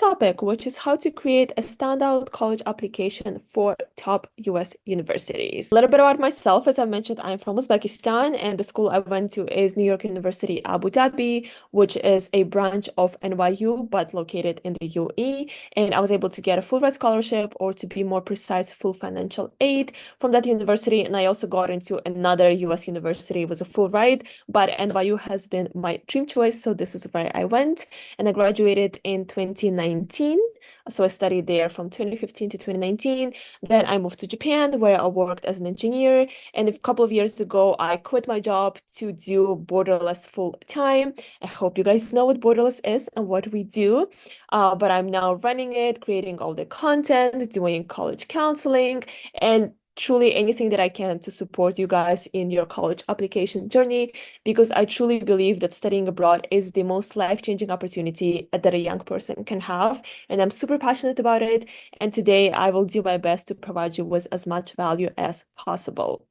topic, which is how to create a standout college application for top US universities. A little bit about myself. As I mentioned, I'm from Uzbekistan, and the school I went to is New York University, Abu Dhabi, which is a branch of NYU, but located in the UAE. And I was able to get a full ride scholarship, or to be more precise, full financial aid from that university. And I also got into another US university with a full ride, but NYU has been my dream choice. So this is where I went, and I graduated in 2019. So I studied there from 2015 to 2019. Then I moved to Japan, where I worked as an engineer. And a couple of years ago, I quit my job to do Borderless full time. I hope you guys know what Borderless is and what we do. But I'm now running it, creating all the content, doing college counseling, and truly anything that I can to support you guys in your college application journey, because I truly believe that studying abroad is the most life-changing opportunity that a young person can have. And I'm super passionate about it. And today I will do my best to provide you with as much value as possible.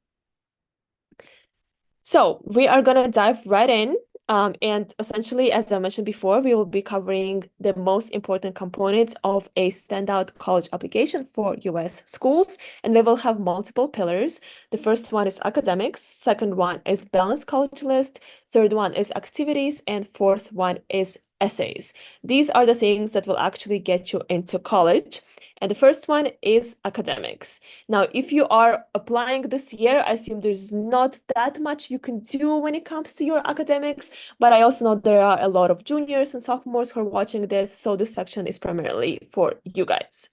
So we are going to dive right in. And essentially, as I mentioned before, we will be covering the most important components of a standout college application for US schools, and they will have multiple pillars. The first one is academics, second one is balanced college list, third one is activities, and fourth one is essays. These are the things that will actually get you into college. And the first one is academics. Now, if you are applying this year, I assume there's not that much you can do when it comes to your academics, but I also know there are a lot of juniors and sophomores who are watching this, so this section is primarily for you guys.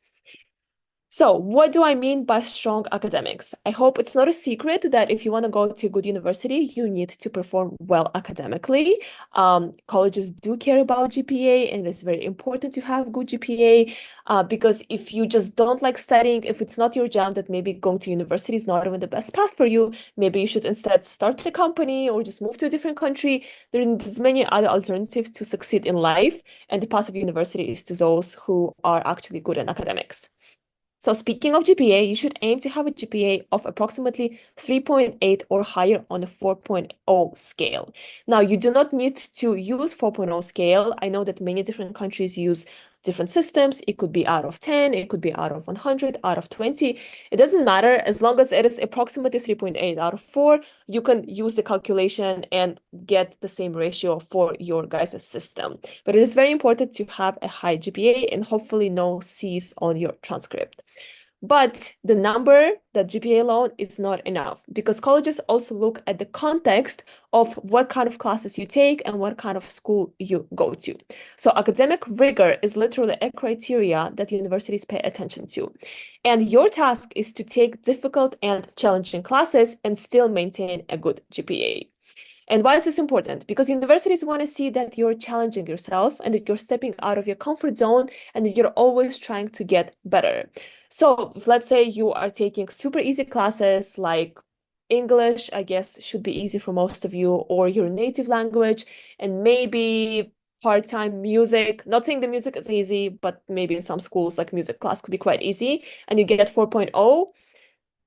So what do I mean by strong academics? I hope it's not a secret that if you want to go to a good university, you need to perform well academically. Colleges do care about GPA, and it's very important to have good GPA, because if you just don't like studying, if it's not your jam, that maybe going to university is not even the best path for you. Maybe you should instead start a company or just move to a different country. There's many other alternatives to succeed in life, and the path of university is to those who are actually good in academics. So speaking of GPA, you should aim to have a GPA of approximately 3.8 or higher on a 4.0 scale. Now, you do not need to use 4.0 scale. I know that many different countries use different systems. It could be out of 10, it could be out of 100, out of 20. It doesn't matter. As long as it is approximately 3.8 out of 4, you can use the calculation and get the same ratio for your guys' system. But it is very important to have a high GPA and hopefully no C's on your transcript. But the number, that GPA alone, is not enough, because colleges also look at the context of what kind of classes you take and what kind of school you go to. So academic rigor is literally a criteria that universities pay attention to. And your task is to take difficult and challenging classes and still maintain a good GPA. And why is this important? Because universities want to see that you're challenging yourself and that you're stepping out of your comfort zone and that you're always trying to get better. So let's say you are taking super easy classes like English, I guess should be easy for most of you, or your native language, and maybe part-time music. Not saying the music is easy, but maybe in some schools like music class could be quite easy, and you get 4.0.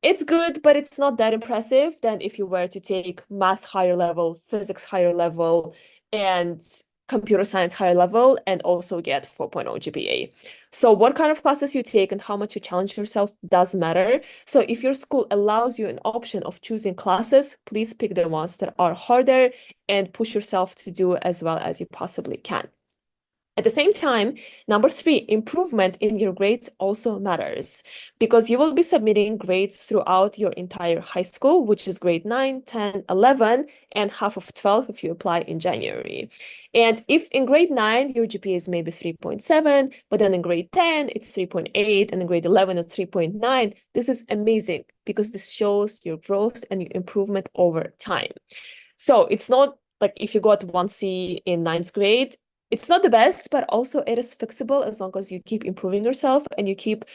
It's good, but it's not that impressive than if you were to take math higher level, physics higher level, and computer science higher level, and also get 4.0 GPA. So what kind of classes you take and how much you challenge yourself does matter. So if your school allows you an option of choosing classes, please pick the ones that are harder and push yourself to do as well as you possibly can. At the same time, number 3, improvement in your grades also matters, because you will be submitting grades throughout your entire high school, which is grade 9, 10, 11, and half of 12 if you apply in January. And if in grade 9, your GPA is maybe 3.7, but then in grade 10, it's 3.8, and in grade 11, it's 3.9, this is amazing, because this shows your growth and your improvement over time. So it's not like if you got 1C in 9th grade, it's not the best, but also it is fixable as long as you keep improving yourself and you keep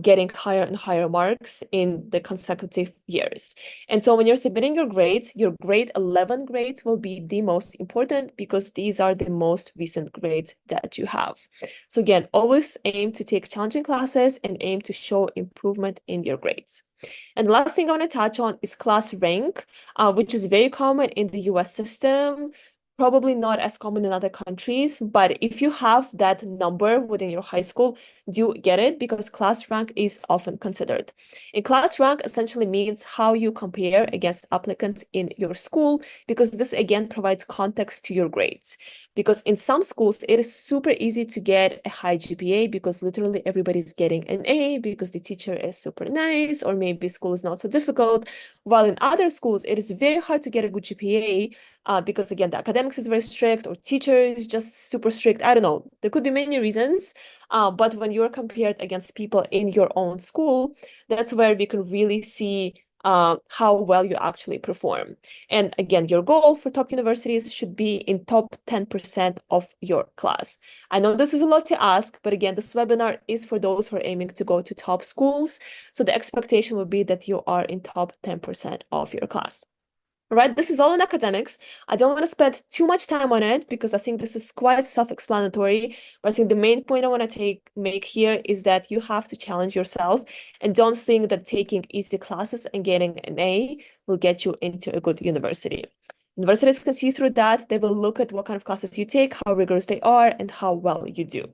getting higher and higher marks in the consecutive years. And so when you're submitting your grades, your grade 11 grades will be the most important, because these are the most recent grades that you have. So again, always aim to take challenging classes and aim to show improvement in your grades. And the last thing I want to touch on is class rank, which is very common in the US system. probably not as common in other countries, but if you have that number within your high school, do get it because class rank is often considered. And class rank essentially means how you compare against applicants in your school, because this again provides context to your grades. Because in some schools, it is super easy to get a high GPA because literally everybody's getting an A because the teacher is super nice, or maybe school is not so difficult. While in other schools, it is very hard to get a good GPA because again, the academics is very strict or teacher is just super strict. I don't know. There could be many reasons. But when you're compared against people in your own school, that's where we can really see how well you actually perform. And again, your goal for top universities should be in top 10% of your class. I know this is a lot to ask, but again, this webinar is for those who are aiming to go to top schools. So the expectation would be that you are in top 10% of your class. All right, this is all in academics. I don't want to spend too much time on it because I think this is quite self-explanatory. But I think the main point I want to make here is that you have to challenge yourself and don't think that taking easy classes and getting an A will get you into a good university. Universities can see through that. They will look at what kind of classes you take, how rigorous they are, and how well you do.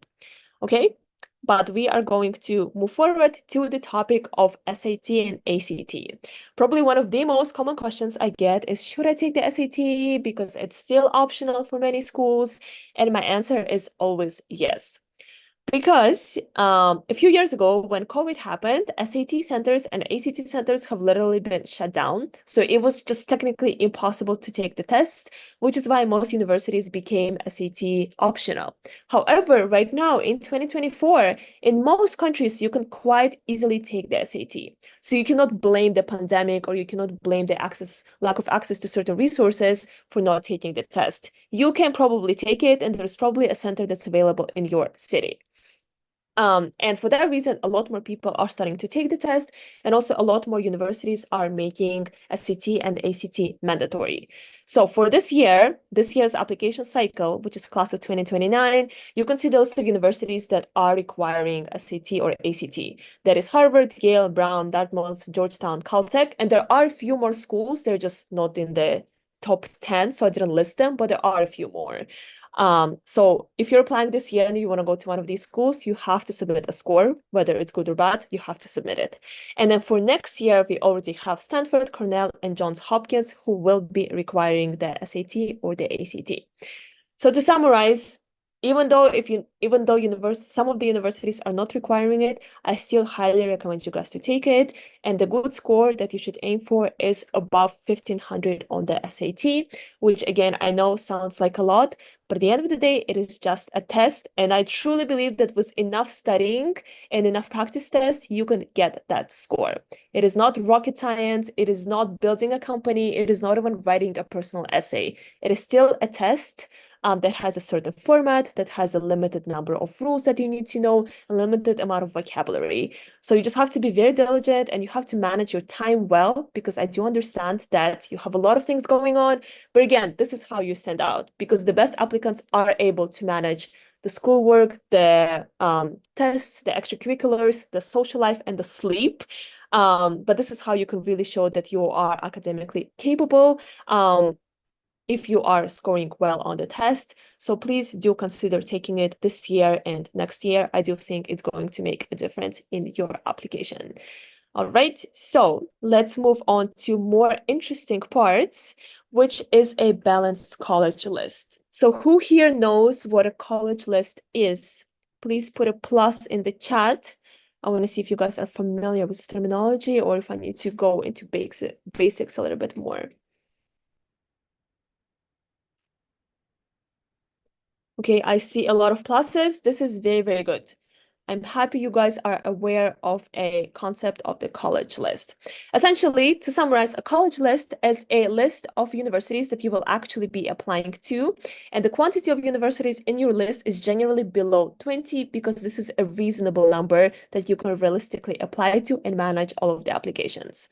Okay? But we are going to move forward to the topic of SAT and ACT. Probably one of the most common questions I get is, should I take the SAT because it's still optional for many schools? And my answer is always yes. Because a few years ago, when COVID happened, SAT centers and ACT centers have literally been shut down. So it was just technically impossible to take the test, which is why most universities became SAT optional. However, right now in 2024, in most countries, you can quite easily take the SAT. So you cannot blame the pandemic or you cannot blame the lack of access to certain resources for not taking the test. You can probably take it, and there's probably a center that's available in your city. And for that reason, a lot more people are starting to take the test, and also a lot more universities are making SAT and ACT mandatory. So for this year's application cycle, which is class of 2029, you can see the list of universities that are requiring SAT or ACT. That is Harvard, Yale, Brown, Dartmouth, Georgetown, Caltech, and there are a few more schools. They're just not in the top 10, so I didn't list them, but there are a few more. So if you're applying this year and you want to go to one of these schools, you have to submit a score, whether it's good or bad, you have to submit it. And then for next year, we already have Stanford, Cornell, and Johns Hopkins who will be requiring the SAT or the ACT. So to summarize, even though some of the universities are not requiring it, I still highly recommend you guys to take it. And the good score that you should aim for is above 1500 on the SAT, which again, I know sounds like a lot, but at the end of the day, it is just a test. And I truly believe that with enough studying and enough practice tests, you can get that score. It is not rocket science. It is not building a company. It is not even writing a personal essay. It is still a test that has a certain format, that has a limited number of rules that you need to know, a limited amount of vocabulary. So you just have to be very diligent and you have to manage your time well, because I do understand that you have a lot of things going on. But again, this is how you stand out, because the best applicants are able to manage the schoolwork, the tests, the extracurriculars, the social life, and the sleep. But this is how you can really show that you are academically capable. If you are scoring well on the test. So please do consider taking it this year and next year. I do think it's going to make a difference in your application. All right, so let's move on to more interesting parts, which is a balanced college list. So who here knows what a college list is? Please put a plus in the chat. I want to see if you guys are familiar with this terminology or if I need to go into basics a little bit more. Okay, I see a lot of pluses. This is very, very good. I'm happy you guys are aware of a concept of the college list. Essentially, to summarize, a college list is a list of universities that you will actually be applying to. And the quantity of universities in your list is generally below 20 because this is a reasonable number that you can realistically apply to and manage all of the applications.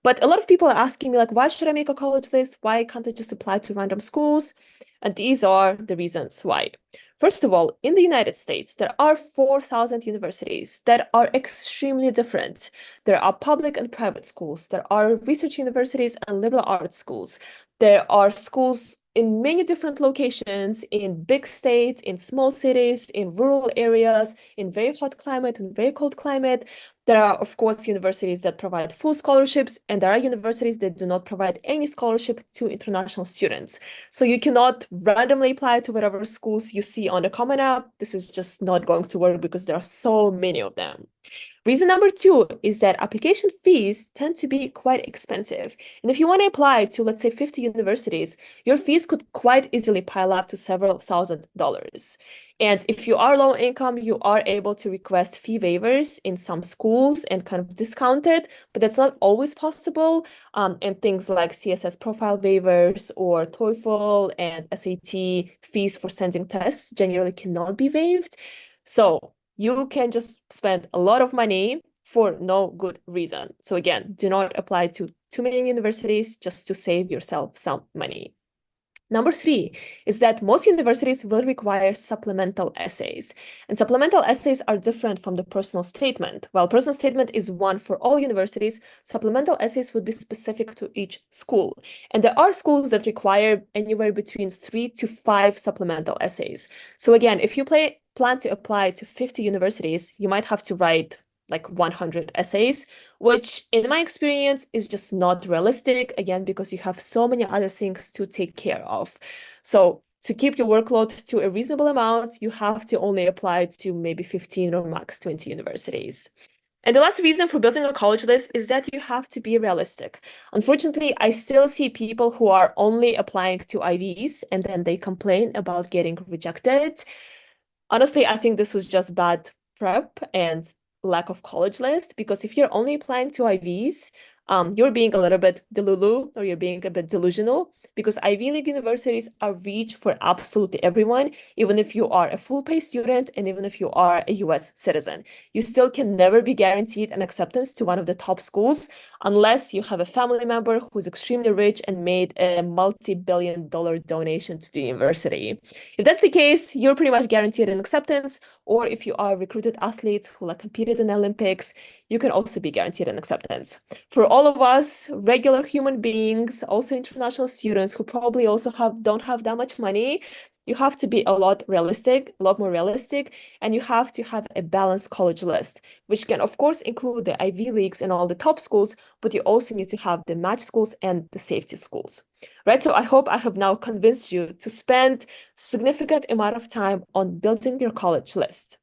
But a lot of people are asking me, like, why should I make a college list? Why can't I just apply to random schools? And these are the reasons why. First of all, in the United States, there are 4,000 universities that are extremely different. There are public and private schools. There are research universities and liberal arts schools. There are schools in many different locations, in big states, in small cities, in rural areas, in very hot climate and very cold climate. There are, of course, universities that provide full scholarships, and there are universities that do not provide any scholarship to international students. So you cannot randomly apply to whatever schools you see on the Common App. This is just not going to work because there are so many of them. Reason number two is that application fees tend to be quite expensive. And if you want to apply to, let's say, 50 universities, your fees could quite easily pile up to several $1,000s. And if you are low income, you are able to request fee waivers in some schools and kind of discount it, but that's not always possible. And things like CSS profile waivers or TOEFL and SAT fees for sending tests generally cannot be waived. So you can just spend a lot of money for no good reason. So again, do not apply to too many universities just to save yourself some money. Number three is that most universities will require supplemental essays. And supplemental essays are different from the personal statement. While personal statement is one for all universities, supplemental essays would be specific to each school. And there are schools that require anywhere between 3 to 5 supplemental essays. So again, if you plan to apply to 50 universities, you might have to write like 100 essays, which in my experience is just not realistic, again, because you have so many other things to take care of. So to keep your workload to a reasonable amount, you have to only apply to maybe 15 or max 20 universities. And the last reason for building a college list is that you have to be realistic. Unfortunately, I still see people who are only applying to IVs and then they complain about getting rejected. Honestly, I think this was just bad prep and lack of college list, because if you're only applying to IVs, you're being a little bit delulu, or you're being a bit delusional, because Ivy League universities are reach for absolutely everyone, even if you are a full pay student and even if you are a US citizen. You still can never be guaranteed an acceptance to one of the top schools unless you have a family member who's extremely rich and made a multi-billion-dollar donation to the university. If that's the case, you're pretty much guaranteed an acceptance, or if you are recruited athletes who like competed in the Olympics, you can also be guaranteed an acceptance. For all of us, regular human beings, also international students who probably also don't have that much money, you have to be a lot more realistic, and you have to have a balanced college list, which can, of course, include the Ivy Leagues and all the top schools, but you also need to have the match schools and the safety schools, right? So I hope I have now convinced you to spend significant amount of time on building your college list.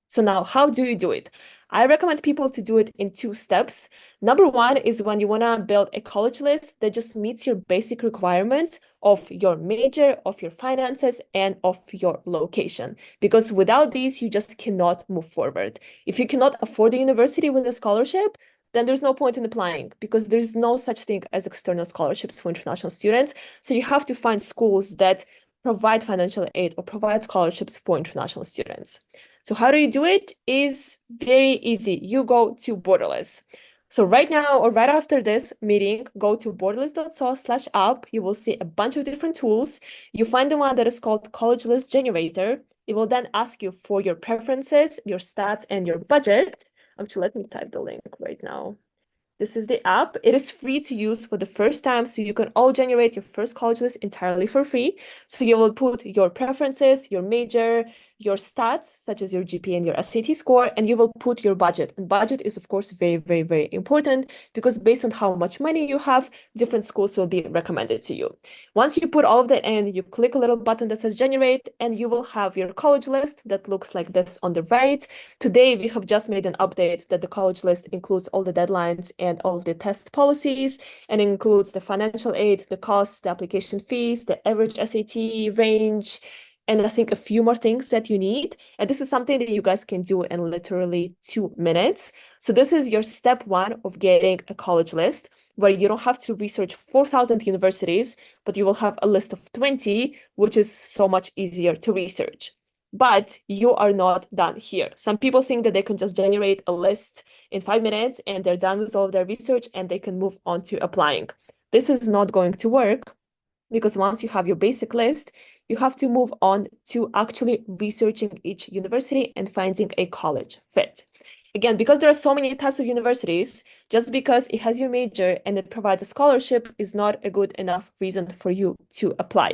So now, how do you do it? I recommend people to do it in 2 steps. Number one is when you want to build a college list that just meets your basic requirements of your major, of your finances, and of your location. Because without these, you just cannot move forward. If you cannot afford a university with a scholarship, then there's no point in applying, because there's no such thing as external scholarships for international students. So you have to find schools that provide financial aid or provide scholarships for international students. So how do you do it? Is very easy. You go to Borderless. So right now, or right after this meeting, go to borderless.so/app. You will see a bunch of different tools. You find the one that is called College List Generator. It will then ask you for your preferences, your stats, and your budget. Actually, let me type the link right now. This is the app. It is free to use for the first time, so you can all generate your first college list entirely for free. So you will put your preferences, your major, your stats, such as your GPA and your SAT score, and you will put your budget. And budget is, of course, very, very, very important, because based on how much money you have, different schools will be recommended to you. Once you put all of that in, you click a little button that says generate, and you will have your college list that looks like this on the right. Today, we have just made an update that the college list includes all the deadlines and all of the test policies, and includes the financial aid, the costs, the application fees, the average SAT range, and I think a few more things that you need. And this is something that you guys can do in literally 2 minutes. So this is your step one of getting a college list, where you don't have to research 4,000 universities, but you will have a list of 20, which is so much easier to research. But you are not done here. Some people think that they can just generate a list in 5 minutes and they're done with all of their research and they can move on to applying. This is not going to work, because once you have your basic list, you have to move on to actually researching each university and finding a college fit. again, because there are so many types of universities, just because it has your major and it provides a scholarship is not a good enough reason for you to apply.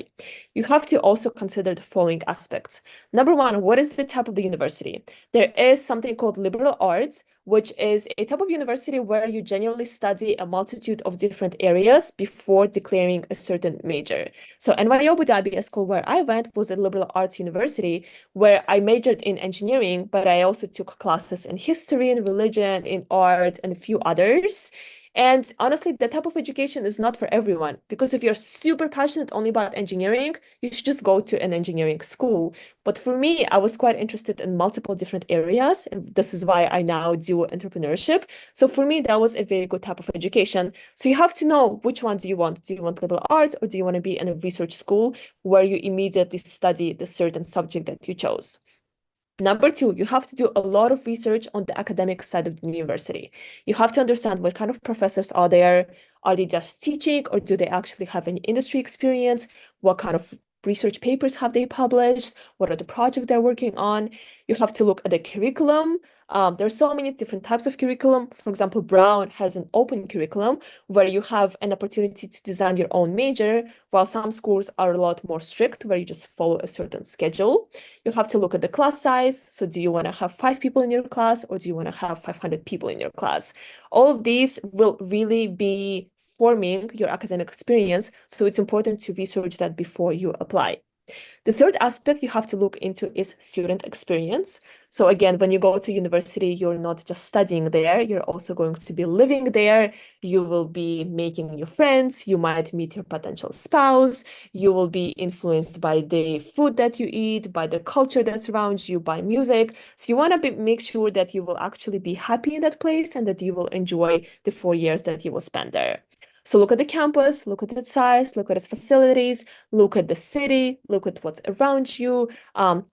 You have to also consider the following aspects. Number one, what is the type of the university? There is something called liberal arts, which is a type of university where you generally study a multitude of different areas before declaring a certain major. So NYU Abu Dhabi, a school where I went, was a liberal arts university where I majored in engineering, but I also took classes in history and religion, in art, and a few others. And honestly, that type of education is not for everyone, because if you're super passionate only about engineering, you should just go to an engineering school. But for me, I was quite interested in multiple different areas, and this is why I now do entrepreneurship. So for me, that was a very good type of education. So you have to know which one do you want? Do you want liberal arts, or do you want to be in a research school where you immediately study the certain subject that you chose? Number two, you have to do a lot of research on the academic side of the university. You have to understand what kind of professors are there. Are they just teaching, or do they actually have any industry experience? What kind of research papers have they published? What are the projects they're working on? You have to look at the curriculum. There's so many different types of curriculum. For example, Brown has an open curriculum where you have an opportunity to design your own major, while some schools are a lot more strict, where you just follow a certain schedule. You have to look at the class size. So do you want to have 5 people in your class, or do you want to have 500 people in your class? All of these will really be forming your academic experience. So it's important to research that before you apply. The third aspect you have to look into is student experience. So again, when you go to university, you're not just studying there, you're also going to be living there. You will be making new friends. You might meet your potential spouse. You will be influenced by the food that you eat, by the culture that surrounds you, by music. So you want to make sure that you will actually be happy in that place and that you will enjoy the 4 years that you will spend there. So look at the campus, look at its size, look at its facilities, look at the city, look at what's around you,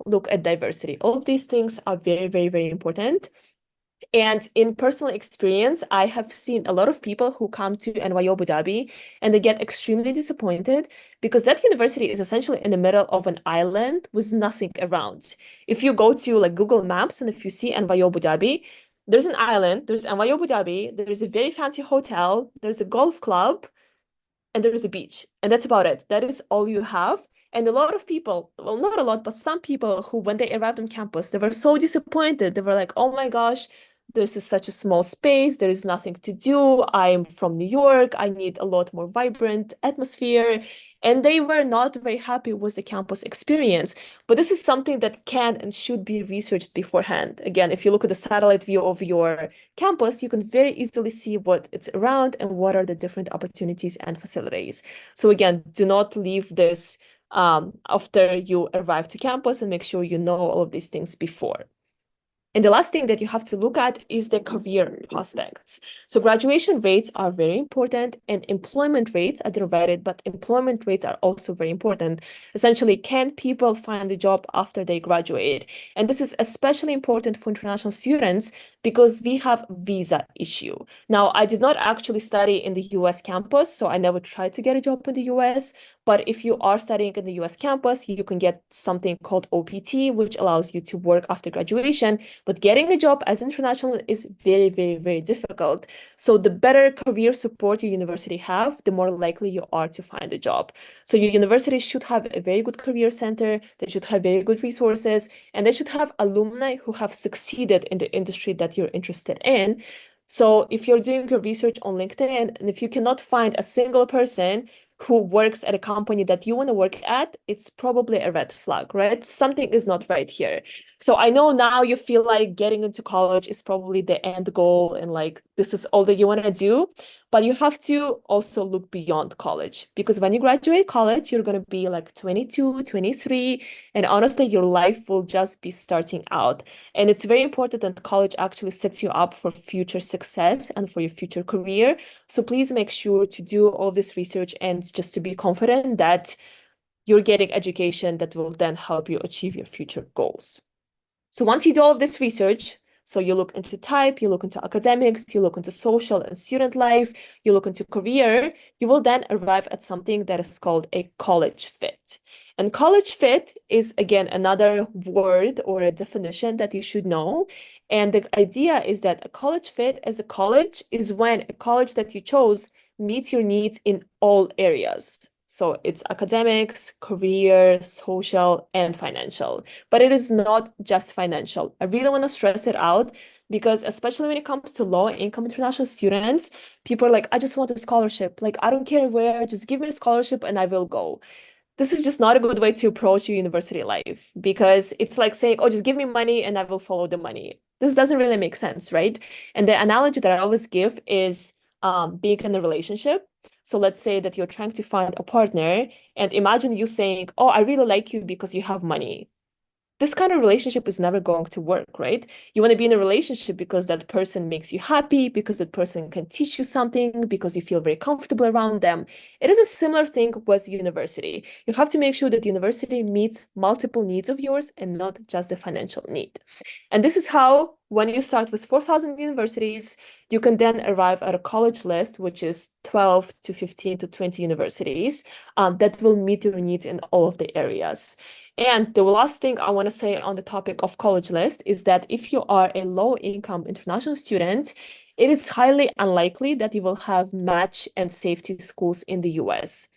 look at diversity. All of these things are very, very, very important. And in personal experience, I have seen a lot of people who come to NYU Abu Dhabi and they get extremely disappointed because that university is essentially in the middle of an island with nothing around. If you go to like Google Maps and if you see NYU Abu Dhabi, there's an island, there's NYU Abu Dhabi, there's a very fancy hotel, there's a golf club, and there is a beach, and that's about it. That is all you have. And a lot of people, well, not a lot, but some people who, when they arrived on campus, they were so disappointed. They were like, oh my gosh, this is such a small space. There is nothing to do. I'm from New York. I need a lot more vibrant atmosphere. And they were not very happy with the campus experience. But this is something that can and should be researched beforehand. Again, if you look at the satellite view of your campus, you can very easily see what it's around and what are the different opportunities and facilities. So again, do not leave this after you arrive to campus, and make sure you know all of these things before. And the last thing that you have to look at is the career prospects. So graduation rates are very important, and employment rates are divided, but employment rates are also very important. Essentially, can people find a job after they graduate? And this is especially important for international students because we have visa issue. Now, I did not actually study in the US campus, so I never tried to get a job in the US. But if you are studying in the US campus, you can get something called OPT, which allows you to work after graduation. But getting a job as international is very, very, very difficult. So the better career support your university have, the more likely you are to find a job. So your university should have a very good career center. They should have very good resources, and they should have alumni who have succeeded in the industry that you're interested in. So if you're doing your research on LinkedIn, and if you cannot find a single person who works at a company that you want to work at, it's probably a red flag, right? Something is not right here. So I know now you feel like getting into college is probably the end goal and like this is all that you want to do, but you have to also look beyond college, because when you graduate college, you're going to be like 22, 23, and honestly, your life will just be starting out. And it's very important that college actually sets you up for future success and for your future career. So please make sure to do all this research and just to be confident that you're getting education that will then help you achieve your future goals. So once you do all of this research, so you look into type, you look into academics, you look into social and student life, you look into career, you will then arrive at something that is called a college fit. And college fit is, again, another word or a definition that you should know. And the idea is that a college fit as a college is when a college that you chose meets your needs in all areas. So it's academics, career, social, and financial. But it is not just financial. I really want to stress it out because especially when it comes to low-income international students, people are like, I just want a scholarship. Like, I don't care where, just give me a scholarship and I will go. This is just not a good way to approach your university life because it's like saying, oh, just give me money and I will follow the money. This doesn't really make sense, right? And the analogy that I always give is being in a relationship. So let's say that you're trying to find a partner, and imagine you saying, oh, I really like you because you have money. This kind of relationship is never going to work, right? You want to be in a relationship because that person makes you happy, because that person can teach you something, because you feel very comfortable around them. It is a similar thing with university. You have to make sure that university meets multiple needs of yours and not just the financial need. And this is how, when you start with 4,000 universities, you can then arrive at a college list, which is 12 to 15 to 20 universities that will meet your needs in all of the areas. And the last thing I want to say on the topic of college list is that if you are a low-income international student, it is highly unlikely that you will have match and safety schools in the US.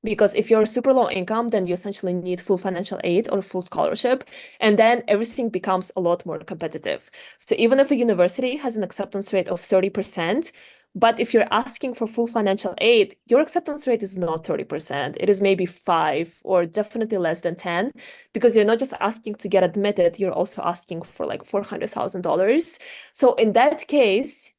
Because if you're super low income, then you essentially need full financial aid or full scholarship, and then everything becomes a lot more competitive. So even if a university has an acceptance rate of 30%, but if you're asking for full financial aid, your acceptance rate is not 30%. It is maybe 5 or definitely less than 10, because you're not just asking to get admitted, you're also asking for like $400,000. So in that case,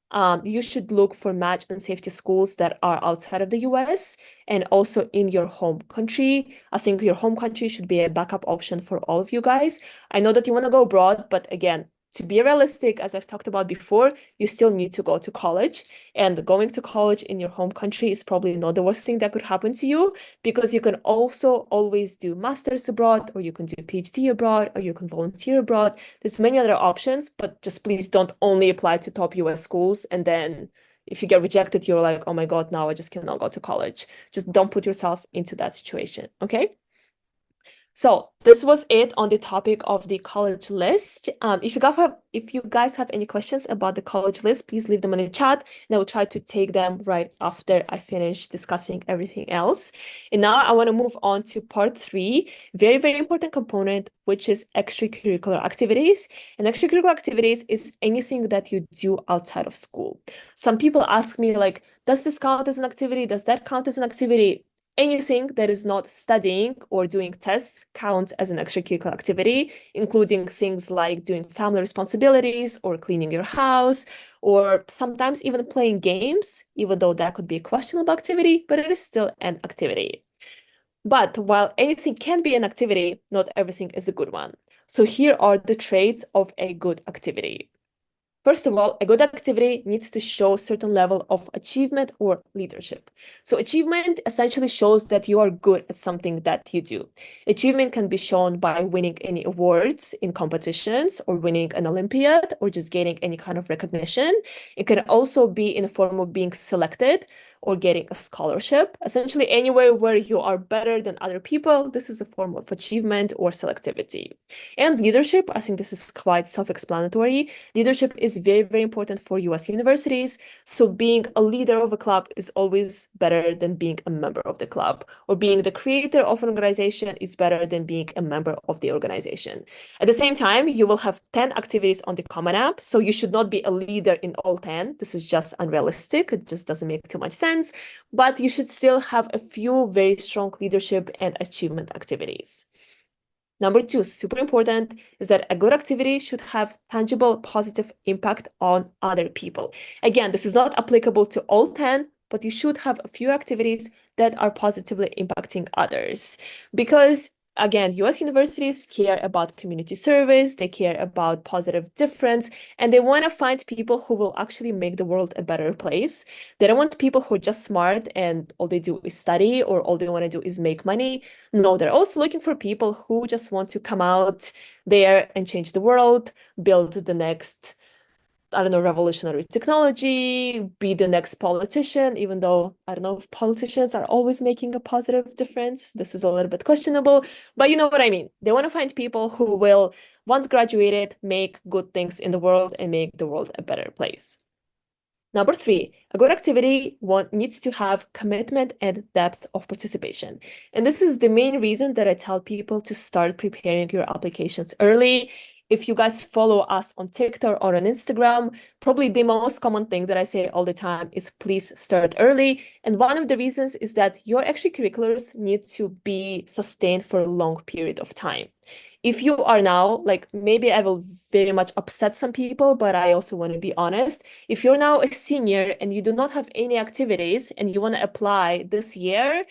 you should look for match and safety schools that are outside of the US and also in your home country. I think your home country should be a backup option for all of you guys. I know that you want to go abroad, but again, to be realistic, as I've talked about before, you still need to go to college. And going to college in your home country is probably not the worst thing that could happen to you, because you can also always do masters abroad, or you can do PhD abroad, or you can volunteer abroad. There's many other options, but just please don't only apply to top US schools. And then if you get rejected, you're like, oh my God, now I just cannot go to college. Just don't put yourself into that situation, okay? So this was it on the topic of the college list. If you guys have any questions about the college list, please leave them in the chat, and I will try to take them right after I finish discussing everything else. And now I want to move on to part 3, very, very important component, which is extracurricular activities. And extracurricular activities is anything that you do outside of school. Some people ask me like, does this count as an activity? Does that count as an activity? Anything that is not studying or doing tests counts as an extracurricular activity, including things like doing family responsibilities or cleaning your house, or sometimes even playing games, even though that could be a questionable activity, but it is still an activity. But while anything can be an activity, not everything is a good one. So here are the traits of a good activity. First of all, a good activity needs to show a certain level of achievement or leadership. So achievement essentially shows that you are good at something that you do. Achievement can be shown by winning any awards in competitions, or winning an Olympiad, or just gaining any kind of recognition. It can also be in the form of being selected or getting a scholarship. Essentially, anywhere where you are better than other people, this is a form of achievement or selectivity. And leadership, I think this is quite self-explanatory. Leadership is very, very important for US universities. So being a leader of a club is always better than being a member of the club, or being the creator of an organization is better than being a member of the organization. At the same time, you will have 10 activities on the Common App, so you should not be a leader in all 10. This is just unrealistic. It just doesn't make too much sense, but you should still have a few very strong leadership and achievement activities. Number 2, super important, is that a good activity should have tangible positive impact on other people. Again, this is not applicable to all 10, but you should have a few activities that are positively impacting others. Because again, US universities care about community service, they care about positive difference, and they want to find people who will actually make the world a better place. They don't want people who are just smart and all they do is study, or all they want to do is make money. No, they're also looking for people who just want to come out there and change the world, build the next I don't know, revolutionary technology, be the next politician, even though I don't know if politicians are always making a positive difference. This is a little bit questionable, but you know what I mean. They want to find people who will, once graduated, make good things in the world and make the world a better place. Number three, a good activity needs to have commitment and depth of participation. And this is the main reason that I tell people to start preparing your applications early. If you guys follow us on TikTok or on Instagram, probably the most common thing that I say all the time is please start early. And one of the reasons is that your extracurriculars need to be sustained for a long period of time. If you are now, like maybe I will very much upset some people, but I also want to be honest. If you're now a senior and you do not have any activities and you want to apply this year,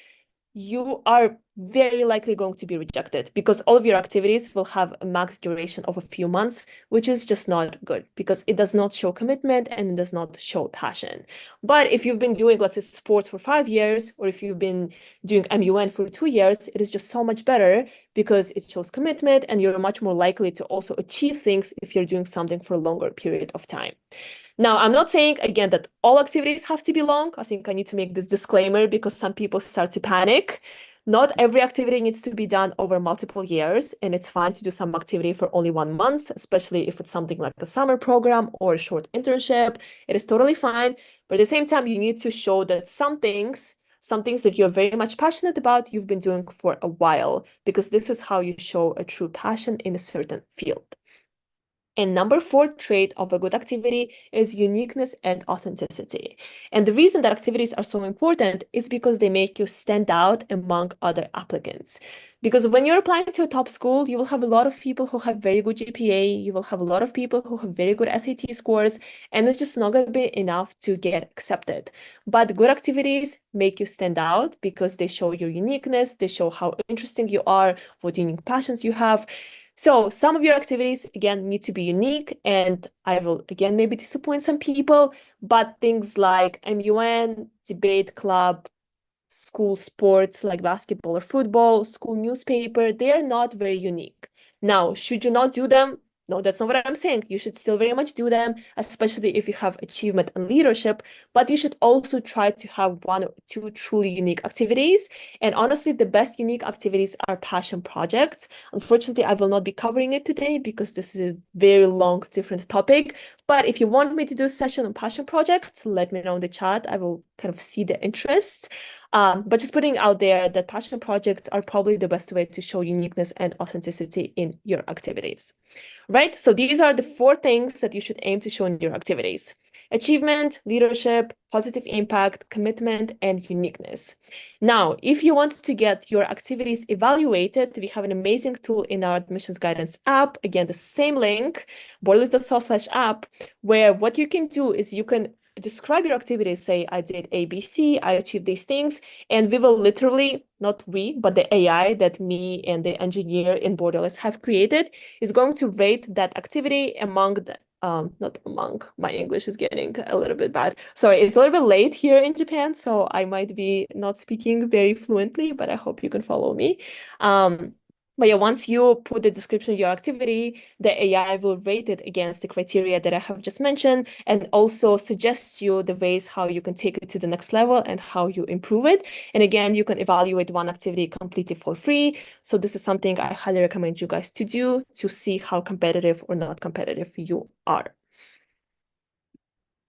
you are very likely going to be rejected because all of your activities will have a max duration of a few months, which is just not good because it does not show commitment and it does not show passion. But if you've been doing, let's say, sports for 5 years, or if you've been doing MUN for 2 years, it is just so much better because it shows commitment and you're much more likely to also achieve things if you're doing something for a longer period of time. Now, I'm not saying, again, that all activities have to be long. I think I need to make this disclaimer because some people start to panic. Not every activity needs to be done over multiple years, and it's fine to do some activity for only 1 month, especially if it's something like a summer program or a short internship. It is totally fine. But at the same time, you need to show that some things that you're very much passionate about, you've been doing for a while, because this is how you show a true passion in a certain field. And number four trait of a good activity is uniqueness and authenticity. And the reason that activities are so important is because they make you stand out among other applicants. Because when you're applying to a top school, you will have a lot of people who have very good GPA, you will have a lot of people who have very good SAT scores, and it's just not going to be enough to get accepted. But good activities make you stand out because they show your uniqueness, they show how interesting you are, what unique passions you have. So some of your activities, again, need to be unique, and I will, again, maybe disappoint some people, but things like MUN, debate club, school sports like basketball or football, school newspaper, they are not very unique. Now, should you not do them? No, that's not what I'm saying. You should still very much do them, especially if you have achievement and leadership, but you should also try to have one or two truly unique activities. And honestly, the best unique activities are passion projects. Unfortunately, I will not be covering it today because this is a very long, different topic. But if you want me to do a session on passion projects, let me know in the chat. I will kind of see the interest. But just putting out there that passion projects are probably the best way to show uniqueness and authenticity in your activities, right? So these are the four things that you should aim to show in your activities: achievement, leadership, positive impact, commitment, and uniqueness. Now, if you want to get your activities evaluated, we have an amazing tool in our admissions guidance app. Again, the same link, borderless.so/app, where what you can do is you can describe your activities, say, I did ABC, I achieved these things, and we will literally, not we, but the AI that me and the engineer in Borderless have created is going to rate that activity among the, not among, my English is getting a little bit bad. Sorry, it's a little bit late here in Japan, so I might be not speaking very fluently, but I hope you can follow me. But yeah, once you put the description of your activity, the AI will rate it against the criteria that I have just mentioned and also suggests you the ways how you can take it to the next level and how you improve it. And again, you can evaluate one activity completely for free. So this is something I highly recommend you guys to do to see how competitive or not competitive you are.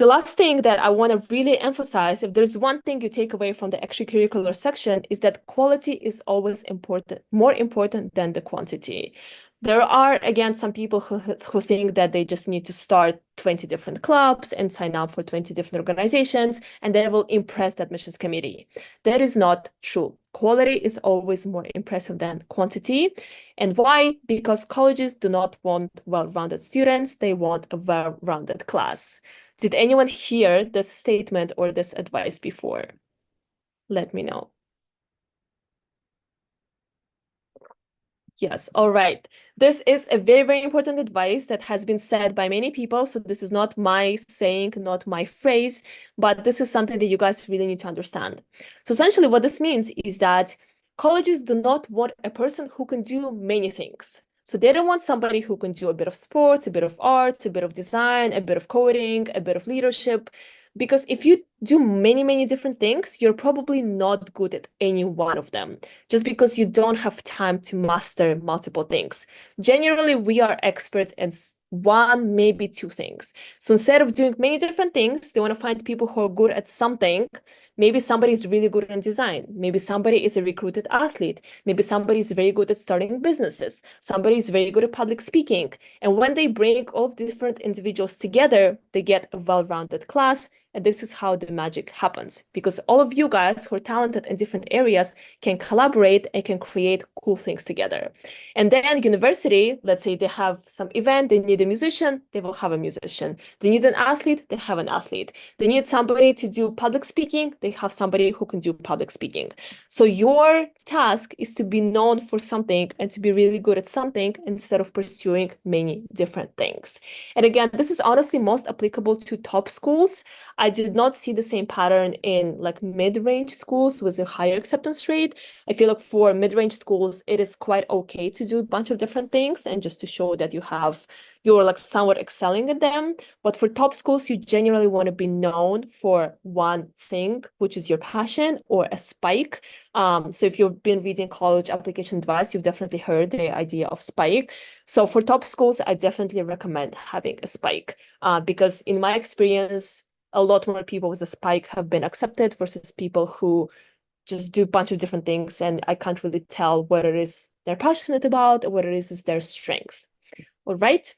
The last thing that I want to really emphasize, if there's one thing you take away from the extracurricular section, is that quality is always important, more important than the quantity. There are, again, some people who think that they just need to start 20 different clubs and sign up for 20 different organizations, and they will impress the admissions committee. That is not true. Quality is always more impressive than quantity. And why? Because colleges do not want well-rounded students, they want a well-rounded class. Did anyone hear this statement or this advice before? Let me know. Yes, all right. This is a very, very important advice that has been said by many people. So this is not my saying, not my phrase, but this is something that you guys really need to understand. So essentially what this means is that colleges do not want a person who can do many things. So they don't want somebody who can do a bit of sports, a bit of art, a bit of design, a bit of coding, a bit of leadership. Because if you do many, many different things, you're probably not good at any one of them, just because you don't have time to master multiple things. Generally, we are experts at one, maybe two things. So instead of doing many different things, they want to find people who are good at something. Maybe somebody is really good in design. Maybe somebody is a recruited athlete. Maybe somebody is very good at starting businesses. Somebody is very good at public speaking. And when they bring all of the different individuals together, they get a well-rounded class. And this is how the magic happens, because all of you guys who are talented in different areas can collaborate and can create cool things together. And then university, let's say they have some event, they need a musician, they will have a musician. They need an athlete, they have an athlete. They need somebody to do public speaking, they have somebody who can do public speaking. So your task is to be known for something and to be really good at something instead of pursuing many different things. And again, this is honestly most applicable to top schools. I did not see the same pattern in like mid-range schools with a higher acceptance rate. I feel like for mid-range schools, it is quite okay to do a bunch of different things and just to show that you're like somewhat excelling at them. But for top schools, you genuinely want to be known for one thing, which is your passion or a spike. So if you've been reading college application advice, you've definitely heard the idea of spike. So for top schools, I definitely recommend having a spike because in my experience, a lot more people with a spike have been accepted versus people who just do a bunch of different things and I can't really tell what it is they're passionate about or what it is their strength. All right.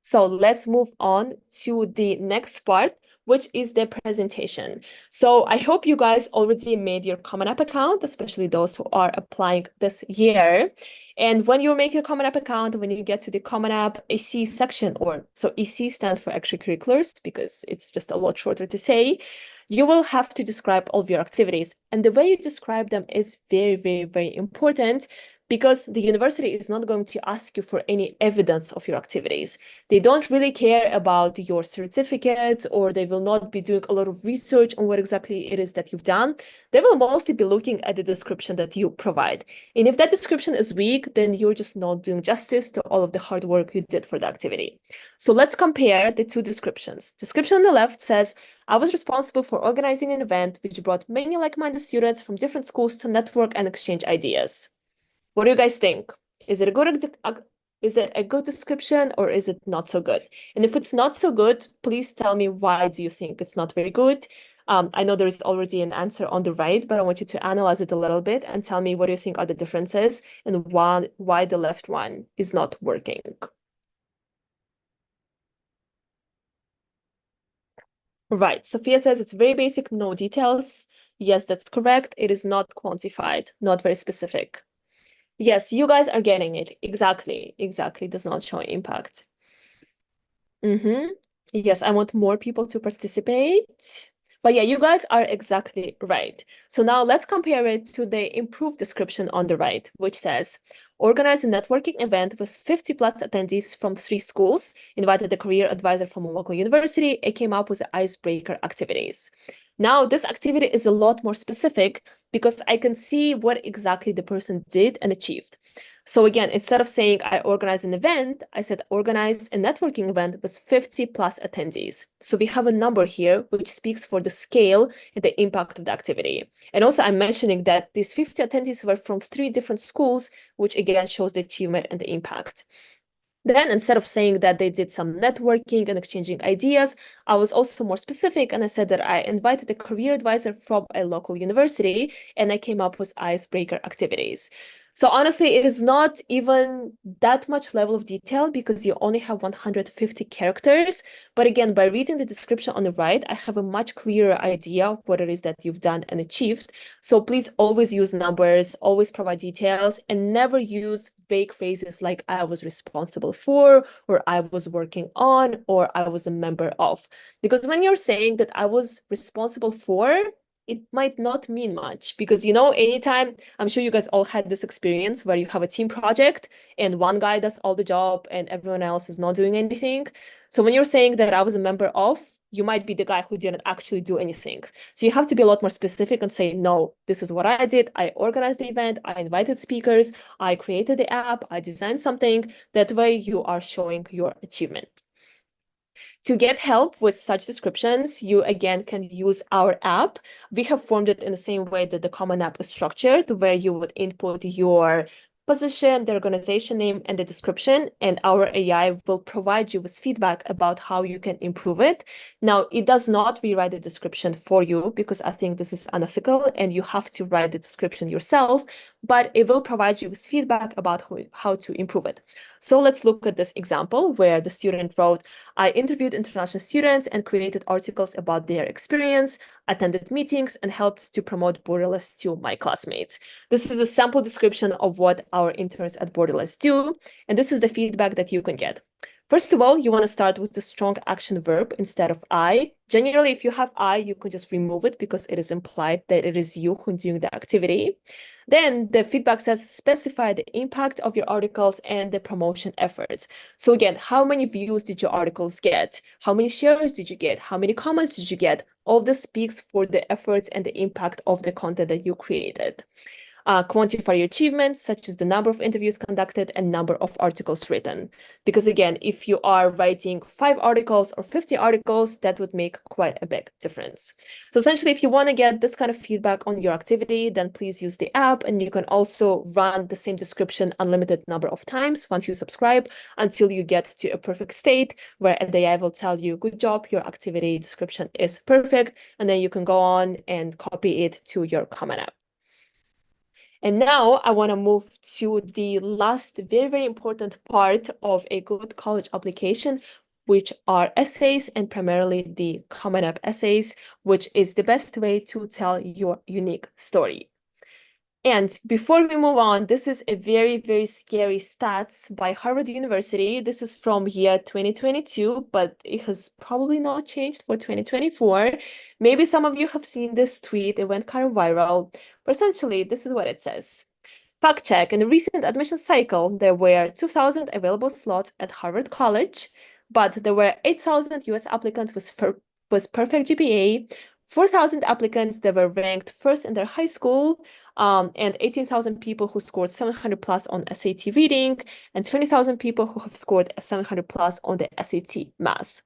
So let's move on to the next part, which is the presentation. So I hope you guys already made your Common App account, especially those who are applying this year. And when you make your Common App account, when you get to the Common App EC section, or so EC stands for extracurriculars because it's just a lot shorter to say, you will have to describe all of your activities. And the way you describe them is very, very, very important because the university is not going to ask you for any evidence of your activities. They don't really care about your certificates, or they will not be doing a lot of research on what exactly it is that you've done. They will mostly be looking at the description that you provide. And if that description is weak, then you're just not doing justice to all of the hard work you did for the activity. So let's compare the two descriptions. Description on the left says, I was responsible for organizing an event which brought many like-minded students from different schools to network and exchange ideas. What do you guys think? Is it a good description or is it not so good? And if it's not so good, please tell me why do you think it's not very good? I know there is already an answer on the right, but I want you to analyze it a little bit and tell me what you think are the differences and why the left one is not working. Right, Sophia says it's very basic, no details. Yes, that's correct. It is not quantified, not very specific. Yes, you guys are getting it. Exactly. Does not show impact. Yes, I want more people to participate. But yeah, you guys are exactly right. So now let's compare it to the improved description on the right, which says, organize a networking event with 50 plus attendees from 3 schools, invited a career advisor from a local university, and came up with icebreaker activities. Now, this activity is a lot more specific because I can see what exactly the person did and achieved. So again, instead of saying I organized an event, I said organized a networking event with 50 plus attendees. So we have a number here, which speaks for the scale and the impact of the activity. And also I'm mentioning that these 50 attendees were from 3 different schools, which again shows the achievement and the impact. Then instead of saying that they did some networking and exchanging ideas, I was also more specific and I said that I invited a career advisor from a local university and I came up with icebreaker activities. So honestly, it is not even that much level of detail because you only have 150 characters. But again, by reading the description on the right, I have a much clearer idea of what it is that you've done and achieved. So please always use numbers, always provide details, and never use vague phrases like I was responsible for, or I was working on, or I was a member of. Because when you're saying that I was responsible for, it might not mean much because, you know, anytime, I'm sure you guys all had this experience where you have a team project and one guy does all the job and everyone else is not doing anything. So when you're saying that I was a member of, you might be the guy who didn't actually do anything. So you have to be a lot more specific and say, no, this is what I did. I organized the event. I invited speakers. I created the app. I designed something. That way you are showing your achievement. To get help with such descriptions, you again can use our app. We have formed it in the same way that the Common App is structured, where you would input your position, the organization name, and the description, and our AI will provide you with feedback about how you can improve it. Now, it does not rewrite the description for you because I think this is unethical and you have to write the description yourself, but it will provide you with feedback about how to improve it. So let's look at this example where the student wrote, I interviewed international students and created articles about their experience, attended meetings, and helped to promote Borderless to my classmates. This is the sample description of what our interns at Borderless do, and this is the feedback that you can get. First of all, you want to start with the strong action verb instead of I. Generally, if you have I, you can just remove it because it is implied that it is you who's doing the activity. Then the feedback says specify the impact of your articles and the promotion efforts. So again, how many views did your articles get? How many shares did you get? How many comments did you get? All this speaks for the efforts and the impact of the content that you created. Quantify your achievements, such as the number of interviews conducted and number of articles written. Because again, if you are writing 5 articles or 50 articles, that would make quite a big difference. So essentially, if you want to get this kind of feedback on your activity, then please use the app, and you can also run the same description unlimited number of times once you subscribe until you get to a perfect state where the AI will tell you, good job, your activity description is perfect, and then you can go on and copy it to your Common App. And now I want to move to the last very, very important part of a good college application, which are essays and primarily the Common App essays, which is the best way to tell your unique story. And before we move on, this is a very, very scary stats by Harvard University. This is from year 2022, but it has probably not changed for 2024. Maybe some of you have seen this tweet. It went kind of viral. But essentially, this is what it says. Fact check. In the recent admission cycle, there were 2,000 available slots at Harvard College, but there were 8,000 US applicants with perfect GPA, 4,000 applicants that were ranked first in their high school, and 18,000 people who scored 700 plus on SAT reading, and 20,000 people who have scored 700 plus on the SAT math.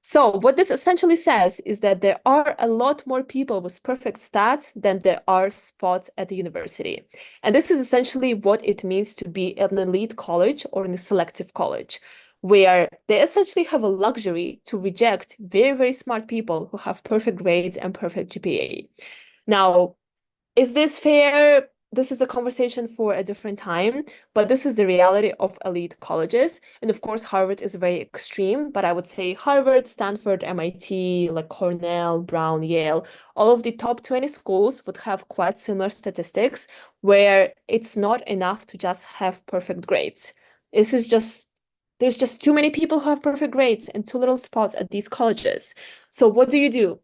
So what this essentially says is that there are a lot more people with perfect stats than there are spots at the university. And this is essentially what it means to be an elite college or in a selective college, where they essentially have a luxury to reject very, very smart people who have perfect grades and perfect GPA. Now, is this fair? This is a conversation for a different time, but this is the reality of elite colleges. And of course, Harvard is very extreme, but I would say Harvard, Stanford, MIT, like Cornell, Brown, Yale, all of the top 20 schools would have quite similar statistics where it's not enough to just have perfect grades. There's just too many people who have perfect grades and too little spots at these colleges. So what do?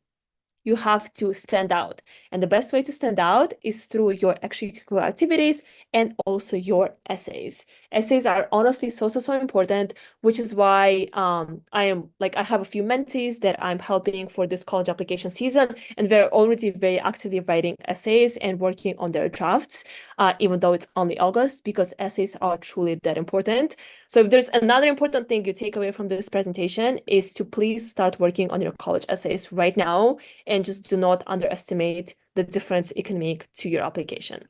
You have to stand out. And the best way to stand out is through your extracurricular activities and also your essays. Essays are honestly so important, which is why I have a few mentees that I'm helping for this college application season, and they're already very actively writing essays and working on their drafts, even though it's only August, because essays are truly that important. So if there's another important thing you take away from this presentation is to please start working on your college essays right now, and just do not underestimate the difference it can make to your application.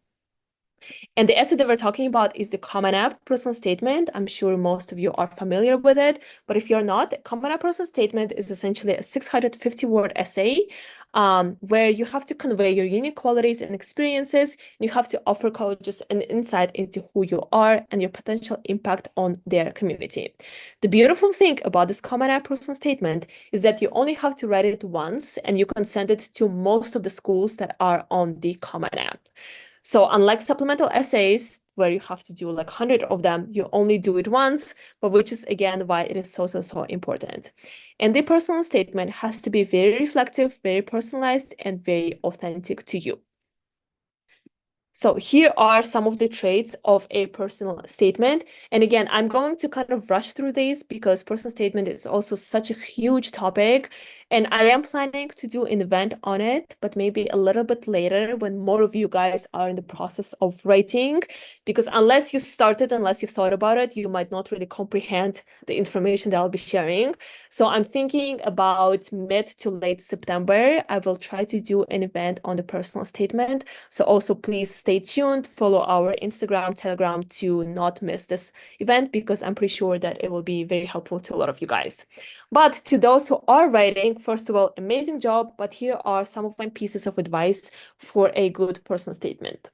And the essay that we're talking about is the Common App personal statement. I'm sure most of you are familiar with it, but if you're not, the Common App personal statement is essentially a 650-word essay where you have to convey your unique qualities and experiences. You have to offer colleges an insight into who you are and your potential impact on their community. The beautiful thing about this Common App personal statement is that you only have to write it once and you can send it to most of the schools that are on the Common App. So unlike supplemental essays, where you have to do like 100 of them, you only do it once, but which is again why it is so important. And the personal statement has to be very reflective, very personalized, and very authentic to you. So here are some of the traits of a personal statement. And again, I'm going to kind of rush through these because personal statement is also such a huge topic. And I am planning to do an event on it, but maybe a little bit later when more of you guys are in the process of writing. Because unless you started, unless you thought about it, you might not really comprehend the information that I'll be sharing. So I'm thinking about mid to late September, I will try to do an event on the personal statement. So also please stay tuned, follow our Instagram, Telegram to not miss this event because I'm pretty sure that it will be very helpful to a lot of you guys. But to those who are writing, first of all, amazing job, but here are some of my pieces of advice for a good personal statement.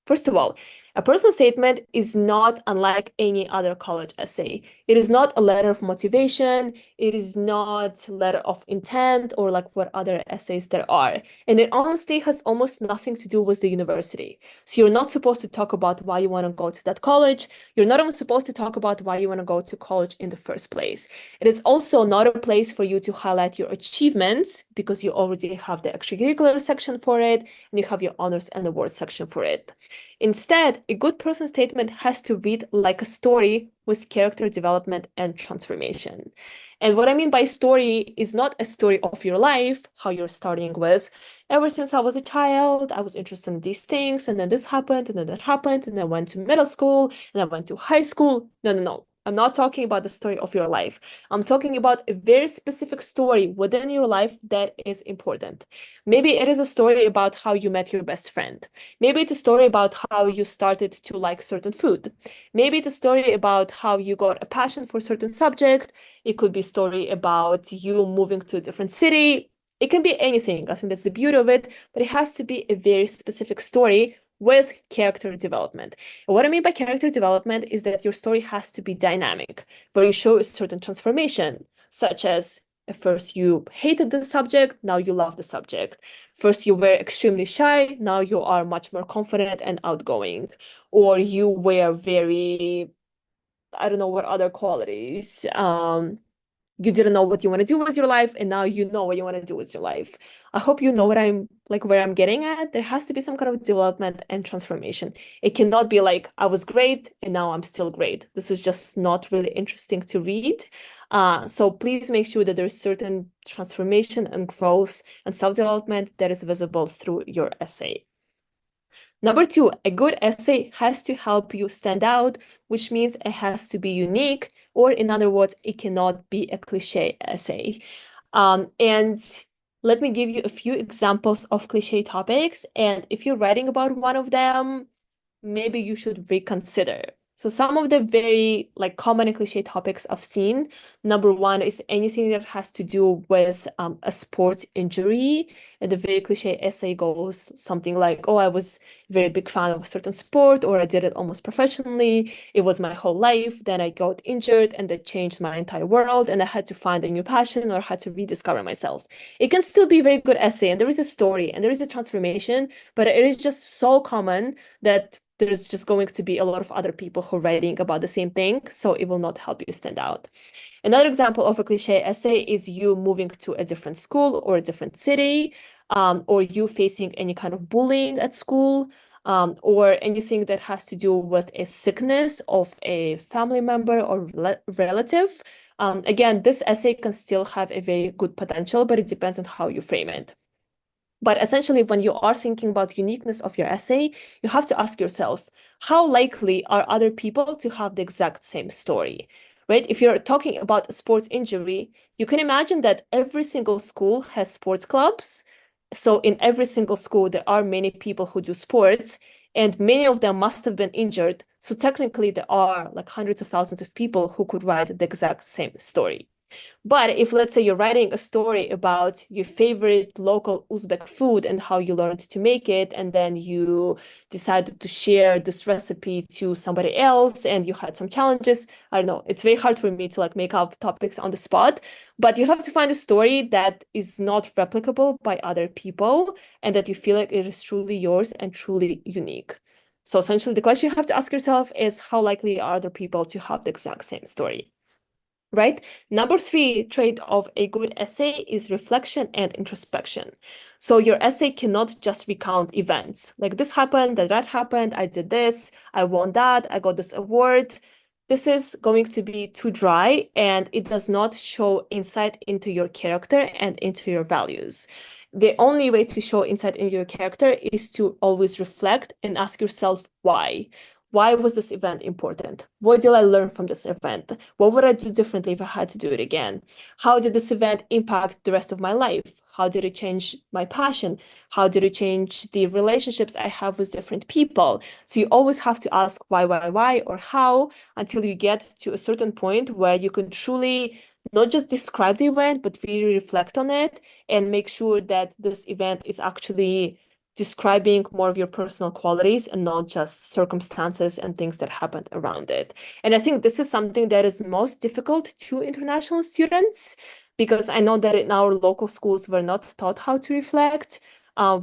First of all, a personal statement is not unlike any other college essay. It is not a letter of motivation. It is not a letter of intent or like what other essays there are. And it honestly has almost nothing to do with the university. So you're not supposed to talk about why you want to go to that college. You're not even supposed to talk about why you want to go to college in the first place. It is also not a place for you to highlight your achievements because you already have the extracurricular section for it and you have your honors and awards section for it. Instead, a good person statement has to read like a story with character development and transformation. And what I mean by story is not a story of your life, how you're starting with, ever since I was a child, I was interested in these things, and then this happened, and then that happened, and I went to middle school, and I went to high school. No. I'm not talking about the story of your life. I'm talking about a very specific story within your life that is important. Maybe it is a story about how you met your best friend. Maybe it's a story about how you started to like certain food. Maybe it's a story about how you got a passion for a certain subject. It could be a story about you moving to a different city. It can be anything. I think that's the beauty of it, but it has to be a very specific story with character development. And what I mean by character development is that your story has to be dynamic, where you show a certain transformation, such as at first you hated the subject, now you love the subject. First you were extremely shy, now you are much more confident and outgoing. Or you were very, I don't know what other qualities. You didn't know what you want to do with your life, and now you know what you want to do with your life. I hope you know what I'm like, where I'm getting at. There has to be some kind of development and transformation. It cannot be like, I was great and now I'm still great. This is just not really interesting to read. So please make sure that there's certain transformation and growth and self-development that is visible through your essay. Number two, a good essay has to help you stand out, which means it has to be unique, or in other words, it cannot be a cliche essay. And let me give you a few examples of cliche topics. And if you're writing about one of them, maybe you should reconsider. So some of the very like common and cliche topics I've seen, number one is anything that has to do with a sports injury. And the very cliche essay goes something like, oh, I was a very big fan of a certain sport, or I did it almost professionally. It was my whole life. Then I got injured and that changed my entire world. And I had to find a new passion or had to rediscover myself. It can still be a very good essay and there is a story and there is a transformation, but it is just so common that there's just going to be a lot of other people who are writing about the same thing, so it will not help you stand out. Another example of a cliche essay is you moving to a different school or a different city, or you facing any kind of bullying at school, or anything that has to do with a sickness of a family member or relative. Again, this essay can still have a very good potential, but it depends on how you frame it. But essentially, when you are thinking about uniqueness of your essay, you have to ask yourself, how likely are other people to have the exact same story, right? If you're talking about a sports injury, you can imagine that every single school has sports clubs. So in every single school, there are many people who do sports, and many of them must have been injured. So technically, there are like hundreds of thousands of people who could write the exact same story. But if, let's say, you're writing a story about your favorite local Uzbek food and how you learned to make it, and then you decided to share this recipe to somebody else and you had some challenges, I don't know, it's very hard for me to like make up topics on the spot, but you have to find a story that is not replicable by other people and that you feel like it is truly yours and truly unique. So essentially, the question you have to ask yourself is how likely are other people to have the exact same story? Right? Number three trait of a good essay is reflection and introspection. So your essay cannot just recount events. Like this happened, that happened, I did this, I won that, I got this award. This is going to be too dry and it does not show insight into your character and into your values. The only way to show insight in your character is to always reflect and ask yourself why. Why was this event important? What did I learn from this event? What would I do differently if I had to do it again? How did this event impact the rest of my life? How did it change my passion? How did it change the relationships I have with different people? So you always have to ask why, or how until you get to a certain point where you can truly not just describe the event, but really reflect on it and make sure that this event is actually describing more of your personal qualities and not just circumstances and things that happened around it. And I think this is something that is most difficult to international students because I know that in our local schools we're not taught how to reflect.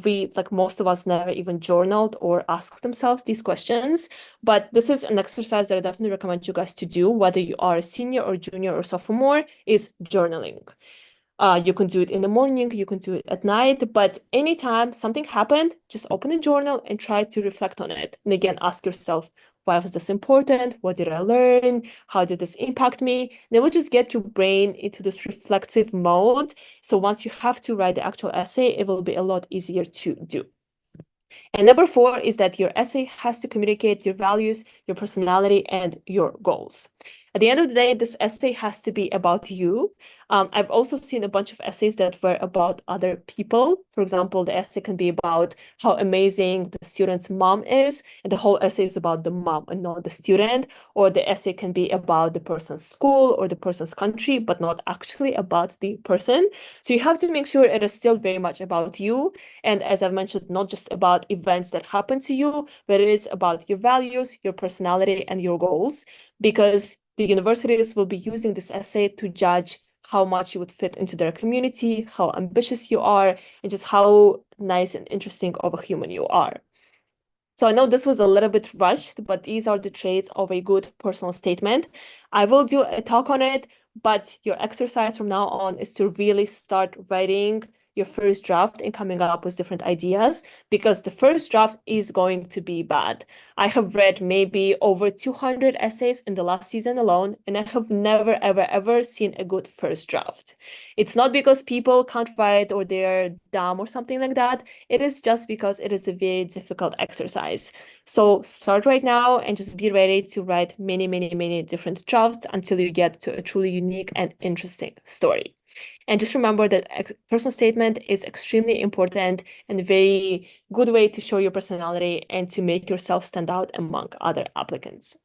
We, like most of us, never even journaled or asked themselves these questions. But this is an exercise that I definitely recommend you guys to do, whether you are a senior or junior or sophomore, is journaling. You can do it in the morning, you can do it at night, but anytime something happened, just open a journal and try to reflect on it. And again, ask yourself, why was this important? What did I learn? How did this impact me? And it will just get your brain into this reflective mode. So once you have to write the actual essay, it will be a lot easier to do. And number four is that your essay has to communicate your values, your personality, and your goals. At the end of the day, this essay has to be about you. I've also seen a bunch of essays that were about other people. For example, the essay can be about how amazing the student's mom is, and the whole essay is about the mom and not the student. Or the essay can be about the person's school or the person's country, but not actually about the person. So you have to make sure it is still very much about you. And as I've mentioned, not just about events that happen to you, but it is about your values, your personality, and your goals, because the universities will be using this essay to judge how much you would fit into their community, how ambitious you are, and just how nice and interesting of a human you are. So I know this was a little bit rushed, but these are the traits of a good personal statement. I will do a talk on it, but your exercise from now on is to really start writing your first draft and coming up with different ideas, because the first draft is going to be bad. I have read maybe over 200 essays in the last season alone, and I have never, ever, ever seen a good first draft. It's not because people can't write or they're dumb or something like that. It is just because it is a very difficult exercise. So start right now and just be ready to write many, many, many different drafts until you get to a truly unique and interesting story. And just remember that personal statement is extremely important and a very good way to show your personality and to make yourself stand out among other applicants.